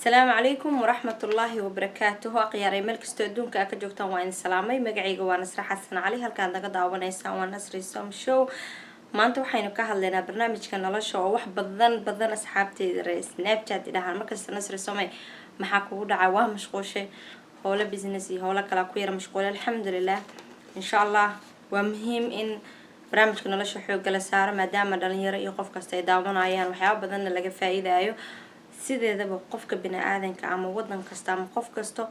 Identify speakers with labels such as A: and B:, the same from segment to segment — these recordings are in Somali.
A: السلام عليكم ورحمة الله وبركاته. أقياري ملك استودون كأكجوكتان وين السلامي مقعيقة ونسرح حسن علي هالكان دقا داوانيسا ونسري سوم شو ما انتو حينو كهالينا برنامج كان الله شو وح بدن أصحابتي سناب شات إذا هالمركز نسري سومي محاكو دعواه مشغوشي هولا بيزنسي هولا كلاكوير مشغولة الحمد لله إن شاء الله. ومهم إن برنامج كان الله شو حيو جلسار ما دام دلنيرة يقف كاستي داوانايان وحياة بدن لقى فايدة أيو sideedaba qofka bini'aadanka ama wadan kasta ama qof kasto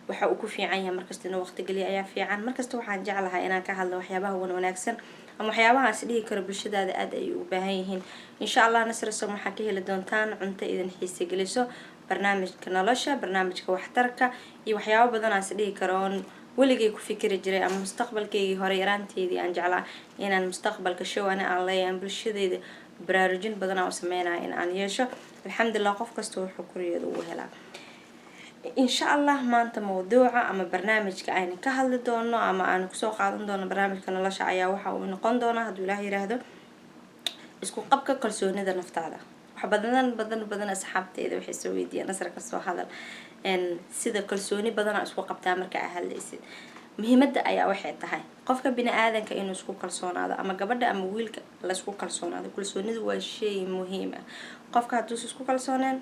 A: waxa uu ku fiican yahay markasta inuu waqti galiyo ayaa fiican markasta waxaan jeclahay inaan ka hadlo waxyaabaha wanaagsan ama waxyaabaha is dhihi karo bulshadaada aad ay u baahan yihiin insha Allah nasr soo maxaa ka heli doontaan cunto idin xiiso geliso barnaamijka nolosha barnaamijka waxtarka iyo waxyaabo badan aan is dhihi karo weligay ku fikiri jiray ama mustaqbalkeygii hore yaraanteedii aan jeclaa inaan mustaqbalka show aan leeyahay bulshadeeda baraarujin badan oo sameynaa in aan yeesho alxamdulillah qof kasta wuxuu kuriyada u helaa insha Allah maanta mawduuca ama barnaamijka ayna ka hadli doono ama aan ku soo qaadan doono barnaamijka nolosha ayaa waxa uu noqon doona haduu Ilaahay yiraahdo isku qabka kalsoonida naftaada wax badan asxaabteeda waxay soo weydiiyeen nasr ka soo hadal sida kalsooni badan isku qabtaa marka ay hadlaysid muhiimada ayaa waxay tahay qofka bini'aadanka inuu isku kalsoonaado ama gabadha ama wiilka la isku kalsoonaado kalsoonidu waa shay muhiim ah qofka hadduu isku kalsoonaan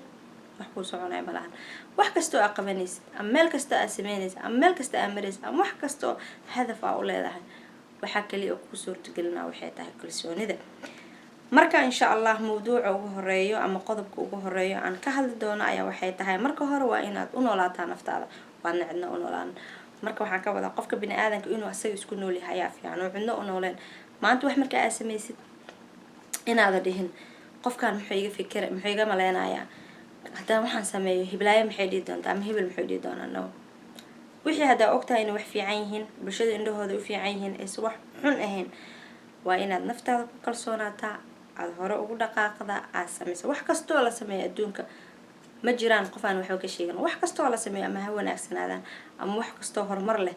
A: wax ku soconay malahan wax kasto aad qabanaysid ama meel kasto aad sameynaysid ama meel kasto aad maraysid ama wax kasto hadaf aad u leedahay waxa kaliya oo ku suurtagelinaa waxay tahay kalsoonida marka insha Allah mawduuca ugu horeeyo ama qodobka ugu horeeyo aan ka hadli doono ayaa waxay tahay marka hore waa inaad u noolaataa naftaada waana cidna u noolaan marka waxaan ka wada qofka bini'aadanka inuu asaga isku nool yahay ayaa fiican oo cidna u nooleen maanta wax marka aad sameeysid inaad dhihin qofkan muxuu iga fikira muxuu iga maleenayaa haddii waxaan sameeyo hiblaayo maxay dhigi doontaa ama hibil maxay dhigi doonaa no wixii hadaa ogtahay inay wax fiican yihiin bulshada indhahooda u fiican yihiin ay wax xun ahayn waa inaad naftaada ku kalsoonaataa aad hore ugu dhaqaaqda aad samayso wax kasto la sameeyo adduunka ma jiraan qof aan waxba ka sheegan wax kasto la sameeyo ama ha wanaagsanaadaan ama wax kasto horumar leh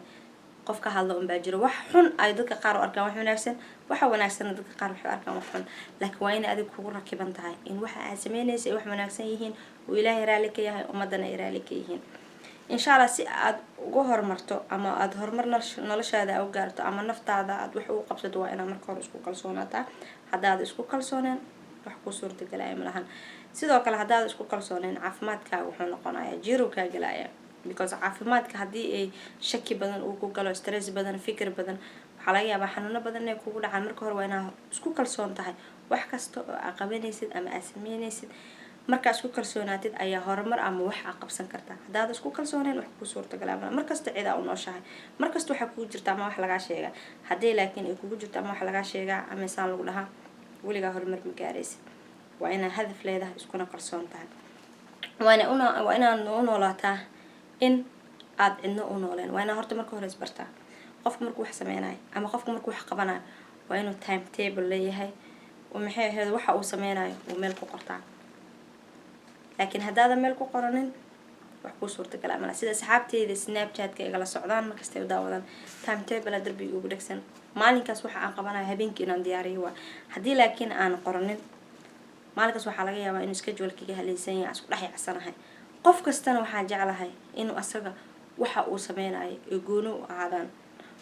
A: qof ka hadlo baa jiro wax xun ay dadka qaar u arkaan wax wanaagsan waxa wanaagsan dadka qaar waxay arkaan wax xun laakiin waa in aad kugu rakiban tahay in waxa aad sameynayso wax wanaagsan yihiin oo Ilaahay raali ka yahay ummadana raali ka yihiin insha Allah si aad ugu horumarto ama aad horumar noloshaada u gaarto ama naftaada aad wax u qabsato waa inaad marka hore isku kalsoonaataa haddaad isku kalsoonaan wax ku suurtagalaya malahan sidoo kale haddaad isku kalsoonaan caafimaadkaaga wuxuu noqonayaa jiro ka galaya because caafimaadka hadii ay shaki badan uu ku galo stress badan fikir badan waxa laga yaabaa xanuuno badan inay kugu dhacaan marka hore waa inaad isku kalsoon tahay wax kasta oo aad qabanaysid ama aad sameynaysid marka isku kalsoonaatid ayaa horumar ama wax aad qabsan kartaa haddaad isku kalsoonaan wax ku suurtagalaa markasta cid aad u nooshahay markasta waxa kugu jirta ama wax laga sheega hadii laakiin ay kugu jirto ama wax laga sheega ama saan lagu dhahaa weliga horumar ma gaaraysid waa inaad hadaf leedahay iskuna kalsoon tahay waa inaad u noolaataa in aad cidna u nooleen waa inaad horta marka hore isbartaa qofka markuu wax sameynayo ama qofka markuu wax qabanayo waa inuu time table leeyahay oo maxay ahayd waxa uu sameynayo uu meel ku qortaa laakiin haddaad meel ku qoranin wax ku suurtagal ama sida asxaabteeda Snapchat-ka igala socdaan markasta ay daawadaan time table darbiga ugu dhagsan maalinkaas waxa aan qabanayo habeenkii inaan diyaariyo waa hadii laakiin aan qoranin maalinkaas waxa laga yaabaa in schedule-kiga halaysan yahay isku dhaxyacsanahay qof kastana waxaan jeclahay inuu asaga waxa uu sameynayo ee goono u aadaan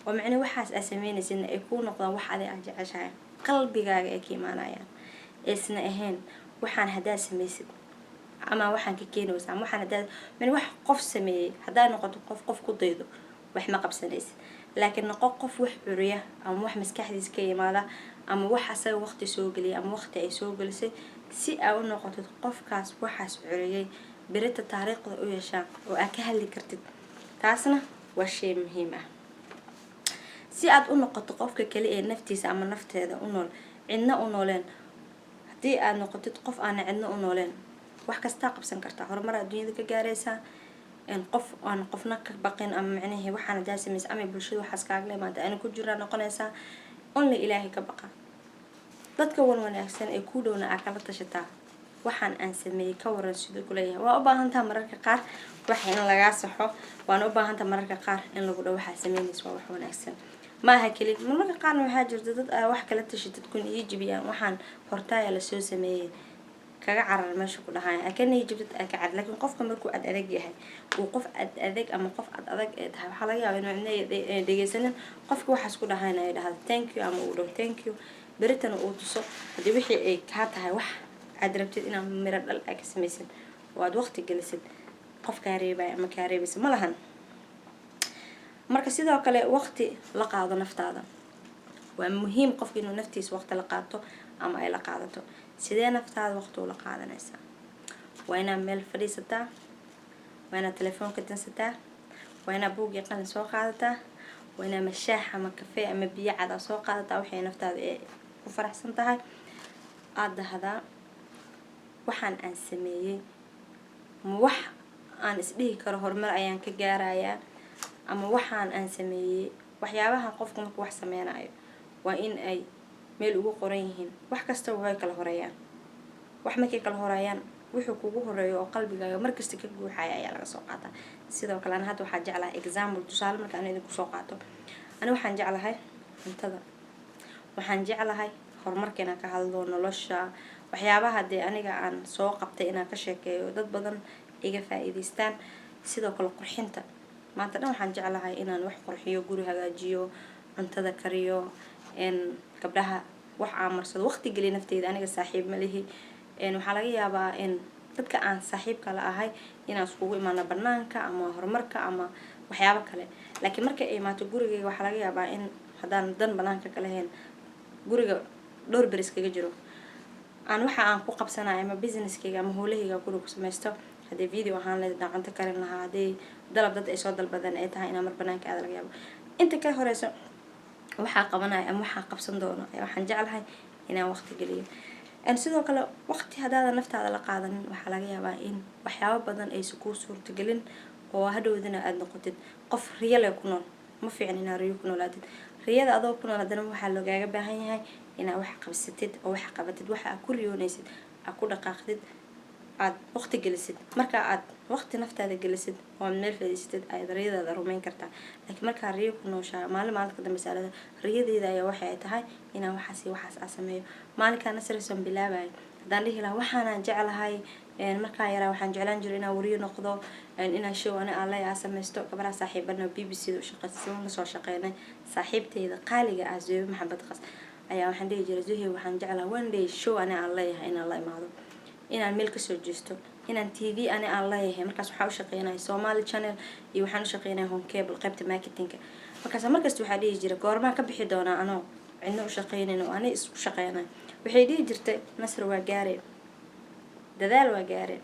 A: oo macna waxaas aad sameynaysid ay ku noqdaan wax aad jeceshahay qalbigaaga ay ka imaanayaan isna ahayn waxaan hadaa sameysid ama waxaan ka keenaysaa ama waxaan hadaa min wax qof sameeyay hadaa noqoto qof ku daydo wax ma qabsanaysid laakiin noqo qof wax curiya ama wax maskaxdiisa ka yimaada ama wax asaga waqti soo galiya ama waqti ay soo galisay si aad u noqoto qofkaas waxaas curiyay birita taariikhda u yeeshaan oo aad ka hadli kartid taasna waa shay muhiim ah si aad u noqoto qofka kale ee naftiisa ama nafteeda u nool cidna u nooleen hadii aad noqotid qof aan cidna u nooleen wax kasta qabsan kartaa horumar adduunyada ka gaaraysaa in qof aan qofna ka baqin ama macnaheedu waxaan daasimis ama bulshada waxaas kaaga leeyahay aan ku jiraan noqonaysaa on Ilaahay ka baqa dadka wanaagsan ee ku dhowna aad kala tashataa waxaan aan sameeyay ka waran sidoo kale yahay waa u baahan tahay mararka qaar wax in laga saxo waan u baahan tahay mararka qaar in lagu dhaw waxa sameeynayso wax wanaagsan ma aha kali mararka qaar waxa jirta dad wax kala tashatid kun iyo jibiyaan waxaan hortaaya la soo sameeyay kaga carar meesha ku dhahayn akana jibtid ka cad laakiin qofka markuu ad adag yahay uu qof ad adag ama qof ad adag ee tahay waxa laga yaabaa inuu dhageysanin qofka waxaas ku dhahayn ay dhahdo thank you ama uu dhaho thank you beritan uu tuso hadii wixii ay ka tahay wax aad rabtid inaad miro dhal ka samaysid oo aad waqti gelisid qofka reebay ama ka reebaysa ma lahan marka sidoo kale waqti la qaado naftaada waa muhiim qofka inuu naftiisa waqti la qaato ama ay la qaadato sidee naftaada waqti u la qaadanaysaa waa inaad meel fadhiisataa waa inaad telefoonka dansataa waa inaad buug iyo qalin soo qaadataa waa inaad mashaax ama kafee ama biyo cad soo qaadataa waxay naftaada ku faraxsan tahay aad dahdaa waxaan aan sameeyay wax aan isdhihi karo horumar ayaan ka gaarayaa ama waxaan aan sameeyay waxyaabaha qofku markuu wax sameynayo waa in ay meel ugu qoran yihiin wax kasta way kala horeeyaan wax markay kala horeeyaan wuxuu kugu horeeyo oo qalbigaaga markasta ka guuxaya ayaa laga soo qaataa sidoo kale hadda waxaan jeclahay example tusaale marka aan idinku soo qaato ani waxaan jeclahay cuntada waxaan jeclahay horumarka inaan ka hadlo nolosha waxyaabaha dee aniga aan soo qabtay inaan ka sheekeeyo dad badan iga faa'iideystaan sidoo kale qurxinta maanta dhan waxaan jeclahay inaan wax qurxiyo guri hagaajiyo cuntada kariyo gabdhaha wax aan marsado waqti geliyo nafteyda aniga saaxiib ma lihi waxaa laga yaabaa in dadka aan saaxiibka la ahay inaan iskugu imaano banaanka ama horumarka ama waxyaabo kale laakiin marka ay imaato gurigayga waxaa laga yaabaa in haddaan dan banaanka ka lahayn guriga dhowr beris kaga jiro aan waxa aan ku qabsanayo ama businesskayga ama howlahayga guriga ku samaysto haddii video ahaan leedahay cunto karin lahaa haddii dalab dad ay soo dalbadeen ay tahay inaan mar banaanka aad laga yaabo inta ka horeyso waxaa qabanaya ama waxaa qabsan doono waxaan jeclahay inaan waqti geliyo sidoo kale waqti haddaada naftaada la qaadanin waxaa laga yaabaa in waxyaabo badan aysan kuu suurtagelin oo hadhowdana aad noqotid qof riyo leh ku nool ma fiicin inaad riyo ku noolaatid riyada adoo ku nool haddana waxaa logaaga baahan yahay inaad wax qabsatid oo wax qabatid waxa aad ku riyoonaysid aad ku dhaqaaqdid aad waqti gelisid marka aad waqti naftaada gelisid oo meel fadhiisatid aad riyadaada rumayn kartaa laakiin marka riyo ku nooshaa maalinka dambe saalada riyadeeda ayaa waxay tahay inaan waxaas aan sameeyo maalinka nasrisan bilaabay hadaan dhihi lahaa waxaan jeclahay markaa yaraa waxaan jeclaan jiray inaan wariyo noqdo inaan show aan la samaysto gabadha saaxiibana BBC u shaqaysan soo shaqeynay saaxiibteyda qaaliga ah Zuhayb Maxamed Qas ayaa waxaan dhihi jiray Zuhayb waxaan jeclahay one day show aan leeyahay inaan la imaado inaan meel ka soo jeesto inaan TV aan leeyahay markaas waxaan u shaqeynay Somali Channel iyo waxaan u shaqeynay Home Cable qaybta marketingka markaas markasta waxaa dhihi jiray goorma ka bixi doona anoo cidna u shaqeynayno ani isku shaqeynay waxay dhihi jirtay nasr waa gaaray dadaal waa gaaray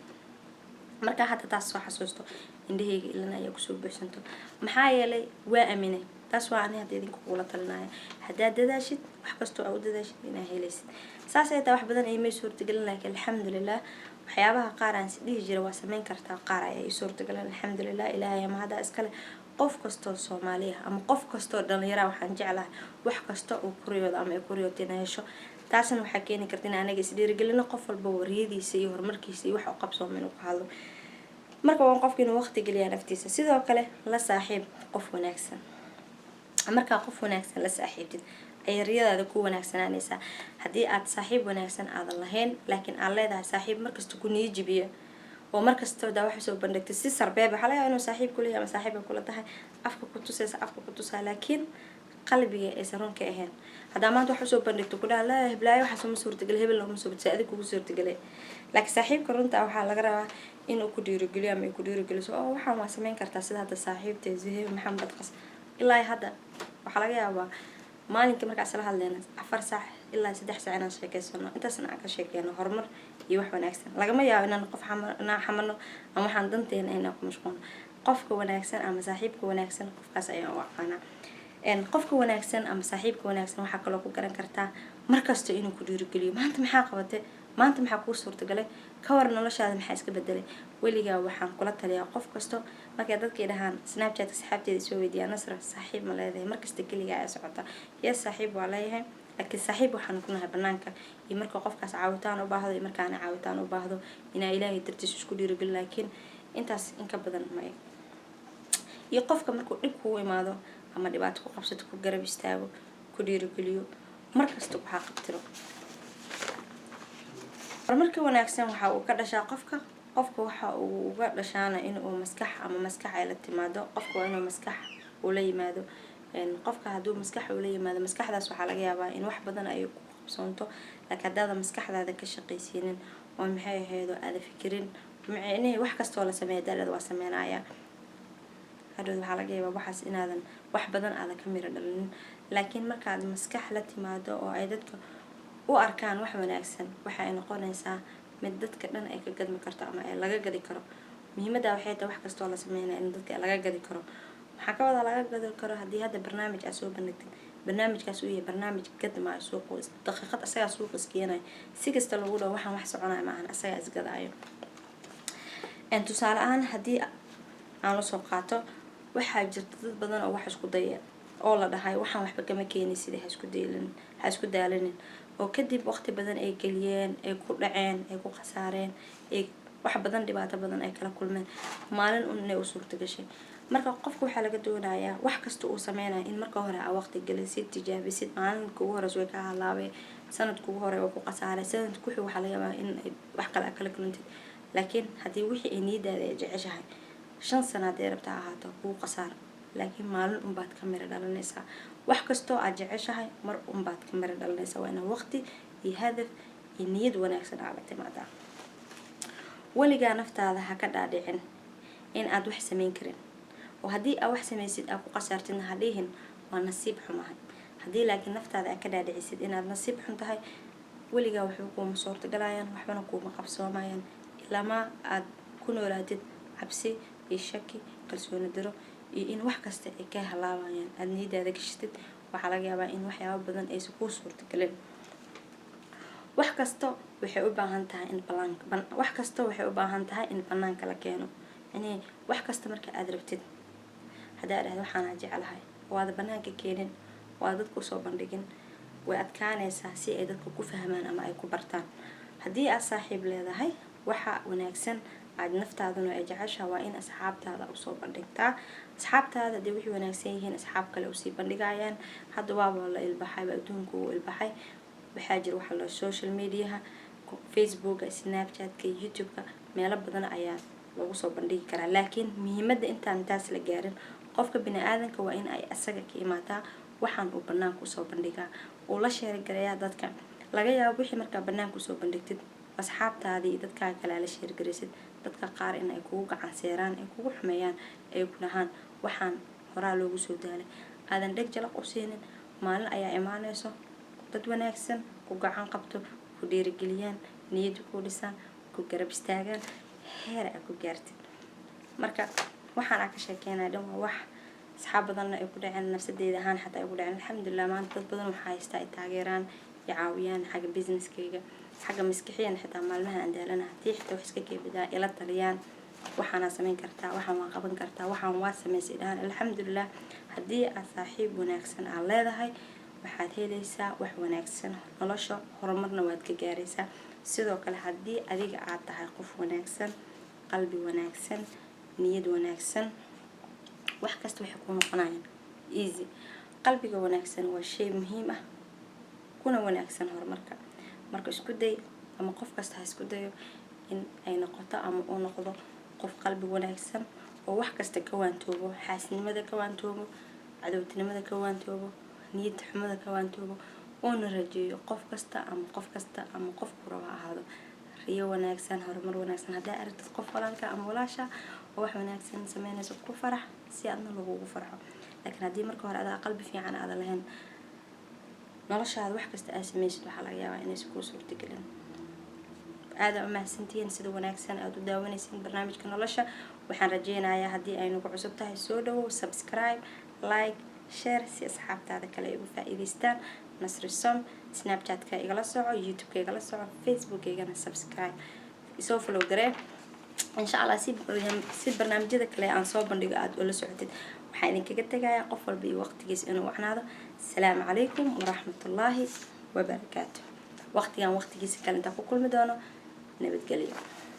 A: marka hadda taas soo xasuusto indhahayga ilana ayaa kusoo buuxsanto maxaa yeelay waa aaminay taas waa ani hadda idinku kula talinaya haddaad dadaashid wax kastoo aad u dadaashid inaad helaysid saas ay tahay wax badan ay may suurtagelin laakiin alxamdulilah waxyaabaha qaar aan dhihi jiray waa samayn kartaa qaar ay suurtagelin alxamdulilah ilaahay ma hada iskale qof kastoo Soomaaliya ama qof kastoo dhalinyaro waxaan jeclahay wax kasta oo kuriyooda ama ay kuriyootina hesho taasna waxaa keeni karta in anaga is dhiirigelino qof walba wariyadiisa iyo horumarkiisa iyo wax uu qabsoomin ku hadlo marka waan qofka inuu waqti geliyo naftiisa sidoo kale la saaxiib qof wanaagsan marka qof wanaagsan la saaxiibtid ay riyadaada ku wanaagsananaysaa haddii aad saaxiib wanaagsan aadan lahayn laakiin aad leedahay saaxiib markasta ku niijibiyo oo markasta daa wax soo bandhigtay si sarbeeb waxa laga yaabaa inuu saaxiib ku leeyahay ama saaxiib kula tahay afka ku tusaysa laakiin qalbiga aysan runka ahayn hadaa maanta wax soo bandhigto ku dhaha la hiblaayo waxa soo suurtagal hebel loo soo badsaday adiga kugu suurtagalay laakiin saaxiibka runta waxaa laga rabaa inuu ku dhiirigeliyo ama ku dhiirigeliso oo waxaan waa sameyn kartaa sida hadda saaxiibtay Zuhayb Maxamed Qas ilaa hadda waxa laga yaabaa maalinka markaas la hadlayna 4 saac ilaa 3 saac inaan sheekeysano intaasna aan ka sheekeyno horumar iyo wax wanaagsan lagama yaabo inaan qof xamano ama waxaan danteena inaan ku mashquulno qofka wanaagsan ama saaxiibka wanaagsan qofkaas ayaan waqana qofka wanaagsan ama saaxiibka wanaagsan waxa kale oo ku garan kartaa markasta inuu ku dhiirigeliyo maanta maxaa qabatay maanta maxaa ku suurtagalay ka war noloshaada maxaa iska bedelay weligaa waxaan kula taliyaa qof kasto markay dadkii dhahaan Snapchat saxaabteeda soo weydiiyaan nasra saaxiib ma leedahay markasta kaliya ay socota yes saaxiib waa leeyahay laakiin saaxiib waxaan ku nahay banaanka iyo marka qofkaas caawitaan u baahdo iyo markaan caawitaan u baahdo inaa ilaahay dartiis isku dhiirigeliyo laakiin intaas in ka badan ma iyo qofka markuu dhib ku imaado ama dhibaato ku qabsato ku garab istaago ku dhiirigeliyo markasta waxa qabtiro horumarka wanaagsan waxa uu ka dhashaa qofka waxa uu uga dhashaana in uu maskax ay la timaado. qofka waa inuu maskax uu la yimaado. qofka hadduu maskax uu la yimaado, maskaxdaas waxaa laga yaabaa in wax badan ay ku qabsoonto. laakiin haddaada maskaxdaada ka shaqaysiinin oo maxay ahaydoo aada fikirin, inay wax kastoo la sameeyo daalada waa sameynaya, hadhow waxaa laga yaabaa waxaas inaadan wax badan aadan ka miro dhalinin. laakiin markaad maskax la timaado oo ay dadka u arkaan wax wanaagsan, waxa ay noqonaysaa mid dadka dhan ay ka gadmi karto ama ay laga gadi karo. muhiimadda waxay tahay wax kastoo la sameynaya in dadka laga gadi karo. maxaa ka wada laga gadi karo? haddii hadda barnaamij aad soo bandhigtid, barnaamijkaas uu yahay barnaamij gadmaayo suuqa, daqiiqad asagaa suuqa iskeenayo, si kasta lagu dhaho waxaan wax soconaya maahan, asagaa isgadaayo. tusaale ahaan haddii aan usoo qaato, waxaa jirta dad badan oo wax isku daya oo la dhahay waxaan waxba kama keenaysid, ha isku daalinin, oo kadib waqti badan ay geliyeen, ay ku dhaceen, ay ku khasaareen, ay wax badan dhibaato badan ay kala kulmeen, maalin inay u suurta gashay. marka qofka waxaa laga doonayaa wax kasta uu sameynayo in marka hore aa waqti gelisid, tijaabisid. maalinka ugu horeysa way ka halaabay, sanadka ugu hore waa ku khasaaray, sanadka wixii waxaa laga yaabaa in ay wax kale kala kulantid. laakiin haddii wixii ay niyadaada ay jeceshahay 5 sano hadday rabta ahaato kugu khasaar, laakiin maalin unbaad ka miro dhalinaysaa. wax kastoo aad jeceshahay mar unbaad ka miro dhalinaysaa. waa inaa waqti iyo hadaf iyo niyad wanaagsan aa la timaadaa. weligaa naftaada ha ka dhaadhicin in aad wax sameyn karin, oo haddii aad wax samaysid aad ku khasaartidna ha dhihin waa nasiib xumahay. haddii laakiin naftaada aad ka dhaadhicisid inaad nasiib xun tahay, weligaa waxba kuuma suurtagalayaan, waxbana kuuma qabsoomayaan, ilamaa aad ku noolaatid cabsi iyo shaki, kalsooni daro, iyo in wax kasta ay ka halaabayaan. aad niyadaada gashitid, waxaa laga yaabaa in waxyaabo badan aysan kuu suurtagelin. wax kasta waxay u baahan tahay in banaanka la keeno. yani wax kasta marka aad rabtid, haddaa dhahdo waxaana jeclahay oo aad banaanka keenin, oo aad dadku soo bandhigin, way adkaanaysaa si ay dadku ku fahmaan ama ay ku bartaan. haddii aad saaxiib leedahay, waxa wanaagsan aad naftaaduna ay jeceshahay waa in asxaabtaada usoo bandhigtaa. asxaabtaada hadii wixii wanaagsan yihiin, asxaab kale usii bandhigayaan. hadda waaba la ilbaxay, adduunku wuu ilbaxay. waxaa jira waxa la social mediaha, facebooka, snapchatka, youtubeka, meelo badan ayaa lagu soo bandhigi karaa. laakiin muhiimadda intaan taas la gaarin, qofka bini'aadanka waa in ay asaga ka imaataa waxaan uu banaanka usoo bandhigaa, uu la sheergarayaa dadka. laga yaabo wixii markaa banaanka usoo bandhigtid, asxaabtaadii iyo dadkaaga kale la sheergaraysid, dadka qaar in ay kugu gacan seeraan, ay kugu xumeeyaan, ay ku dhahaan waxaan horaa loogu soo daalay, aadan dheg jalaq u siinin. maalin ayaa imaanayso dad wanaagsan ku gacan qabto, ku dhiirigeliyaan, niyada ku dhisaan, ku garab istaagaan, heer aad ku gaartid. marka waxaan aan ka sheekeynaa dhan waa wax asxaab badanna ay ku dhaceen, nafsadeeda ahaan xataa ay ku dhaceen. alxamdulilah maanta dad badan waxaa haystaa ay taageeraan, ay caawiyaan xagga businesskayga, xagga maskaxiyan xitaa maalmaha aan daalana haddii xitaa wax iska keebidaa ila taliyaan, waxaana samayn kartaa, waxaan waa qaban kartaa, waxaan waa samaysay dhahaan. alxamdulilah haddii aad saaxiib wanaagsan aad leedahay, waxaad helaysaa wax wanaagsan nolosha, horumarna waad ka gaaraysaa. sidoo kale haddii adiga aad tahay qof wanaagsan, qalbi wanaagsan, niyad wanaagsan, wax kasta waxay ku noqonayaan easy. qalbiga wanaagsan waa shay muhiim ah kuna wanaagsan horumarka. marka isku day, ama qof kasta ha isku dayo in ay noqoto ama uu noqdo qof qalbi wanaagsan oo wax kasta ka waantoobo, xaasnimada ka waantoobo, cadowtinimada ka waantoobo, niyad xumada ka waantoobo, uuna rajeeyo qof kasta ama qofku rabo ha ahaado riyo wanaagsan, horumar wanaagsan. haddaa aragtid qof walaalka ama walaasha oo wax wanaagsan sameynayso, ku farax si aadna lagugu farxo. laakiin haddii marka hore adaa qalbi fiican aadan lahayn, noloshaada wax kasta aad samaysid waxaa laga yaabaa inaysan kuu suurtagelin. aada u mahadsantihiin sida wanaagsan aad u daawanaysiin barnaamijka nolosha. waxaan rajeynayaa haddii ay nagu cusub tahay, soo dhawow, subscribe, like, share si asxaabtaada kale ay uga faa'iidaystaan. Nasri Som, snapchatka igala soco, youtubeka igala soco, facebookaygana subscribe, isoo follow garee. insha allah si barnaamijyada kale aan soo bandhigo aad ula socotid. waxaan idinkaga tegayaa qof walba iyo waqtigiisa inuu wacnaado. asalaamu calaykum waraxmatullaahi wabarakaatu. waqtigiisa kale intaan ku kulmi doono. nabadgelyo.